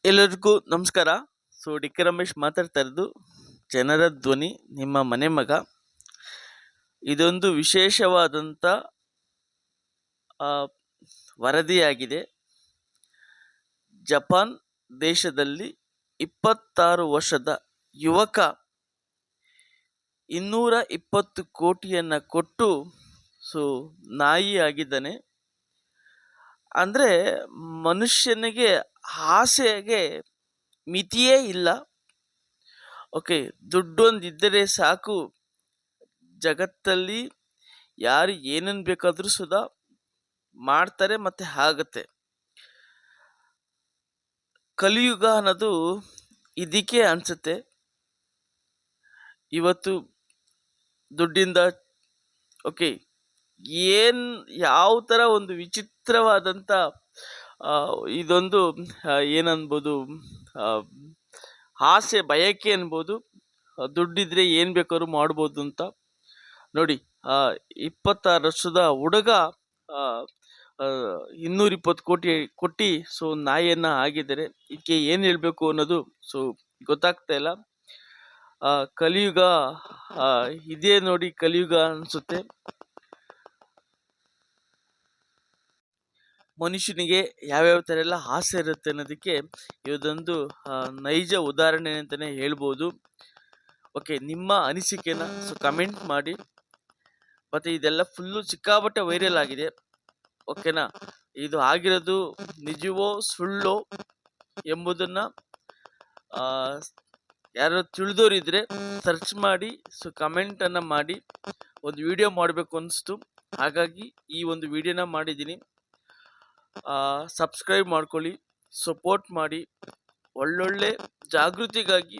ಎಲ್ಲರಿಗೂ ನಮಸ್ಕಾರ. D K Ramesh ಮಾತಾಡ್ತಾ ಇರೋದು. ಜನರ ಧ್ವನಿ, ನಿಮ್ಮ ಮನೆ ಮಗ. ಇದೊಂದು ವಿಶೇಷವಾದಂಥ ವರದಿಯಾಗಿದೆ. ಜಪಾನ್ ದೇಶದಲ್ಲಿ 26 ವರ್ಷದ ಯುವಕ 220 ಕೋಟಿಯನ್ನು ಕೊಟ್ಟು ನಾಯಿ ಆಗಿದ್ದಾನೆ. ಅಂದರೆ ಮನುಷ್ಯನಿಗೆ ಆಸೆಗೆ ಮಿತಿಯೇ ಇಲ್ಲ. ಓಕೆ, ದುಡ್ಡೊಂದಿದ್ದರೆ ಸಾಕು, ಜಗತ್ತಲ್ಲಿ ಯಾರು ಏನನ್ನು ಬೇಕಾದರೂ ಸುಧಾ ಮಾಡ್ತಾರೆ ಮತ್ತು ಆಗತ್ತೆ. ಕಲಿಯುಗ ಅನ್ನೋದು ಇದಕ್ಕೆ ಅನ್ಸುತ್ತೆ. ಇವತ್ತು ದುಡ್ಡಿಂದ ಓಕೆ ಯಾವ ಥರ ಒಂದು ವಿಚಿತ್ರವಾದಂಥ ಇದೊಂದು ಏನನ್ಬೋದು, ಆಸೆ ಬಯಕೆ ಅನ್ಬೋದು. ದುಡ್ಡಿದ್ರೆ ಏನು ಬೇಕಾದ್ರೂ ಮಾಡ್ಬೋದು ಅಂತ ನೋಡಿ. 26 ವರ್ಷದ ಹುಡುಗ 220 ಕೋಟಿ ಕೊಟ್ಟು ನಾಯಿಯನ್ನ ಆಗಿದ್ದಾರೆ. ಇದಕ್ಕೆ ಏನು ಹೇಳಬೇಕು ಅನ್ನೋದು ಗೊತ್ತಾಗ್ತಾ ಇಲ್ಲ. ಕಲಿಯುಗ ಇದೇ ನೋಡಿ, ಕಲಿಯುಗ ಅನಿಸುತ್ತೆ. ಮನುಷ್ಯನಿಗೆ ಯಾವ್ಯಾವ ಥರ ಎಲ್ಲ ಆಸೆ ಇರುತ್ತೆ ಅನ್ನೋದಕ್ಕೆ ಇದೊಂದು ನೈಜ ಉದಾಹರಣೆ ಅಂತಲೇ ಹೇಳ್ಬೋದು. ಓಕೆ, ನಿಮ್ಮ ಅನಿಸಿಕೆನ ಕಮೆಂಟ್ ಮಾಡಿ. ಮತ್ತು ಇದೆಲ್ಲ ಫುಲ್ಲು ಸಿಕ್ಕಾಪಟ್ಟೆ ವೈರಲ್ ಆಗಿದೆ. ಓಕೆನಾ, ಇದು ಆಗಿರೋದು ನಿಜವೋ ಸುಳ್ಳೋ ಎಂಬುದನ್ನು ಯಾರು ತಿಳಿದೋರಿದ್ರೆ ಸರ್ಚ್ ಮಾಡಿ ಕಮೆಂಟನ್ನು ಮಾಡಿ. ಒಂದು ವಿಡಿಯೋ ಮಾಡಬೇಕು ಅನಿಸ್ತು, ಹಾಗಾಗಿ ಈ ಒಂದು ವಿಡಿಯೋನ ಮಾಡಿದ್ದೀನಿ. ಸಬ್ಸ್ಕ್ರೈಬ್ ಮಾಡ್ಕೊಳ್ಳಿ, ಸಪೋರ್ಟ್ ಮಾಡಿ. ಒಳ್ಳೊಳ್ಳೆ ಜಾಗೃತಿಗಾಗಿ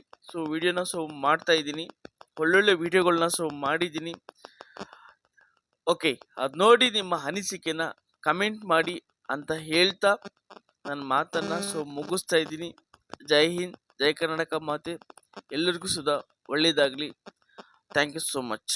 ವಿಡಿಯೋನ ಮಾಡ್ತಾ ಇದ್ದೀನಿ. ಒಳ್ಳೊಳ್ಳೆ ವಿಡಿಯೋಗಳನ್ನ ಮಾಡಿದ್ದೀನಿ. ಓಕೆ, ಅದು ನೋಡಿ ನಿಮ್ಮ ಅನಿಸಿಕೆನ ಕಮೆಂಟ್ ಮಾಡಿ ಅಂತ ಹೇಳ್ತಾ ನನ್ನ ಮಾತನ್ನು ಮುಗಿಸ್ತಾ ಇದ್ದೀನಿ. ಜೈ ಹಿಂದ್, ಜೈ ಕರ್ನಾಟಕ ಮಾತೆ. ಎಲ್ಲರಿಗೂ ಸುಧಾ ಒಳ್ಳೆಯದಾಗಲಿ. Thank you so much.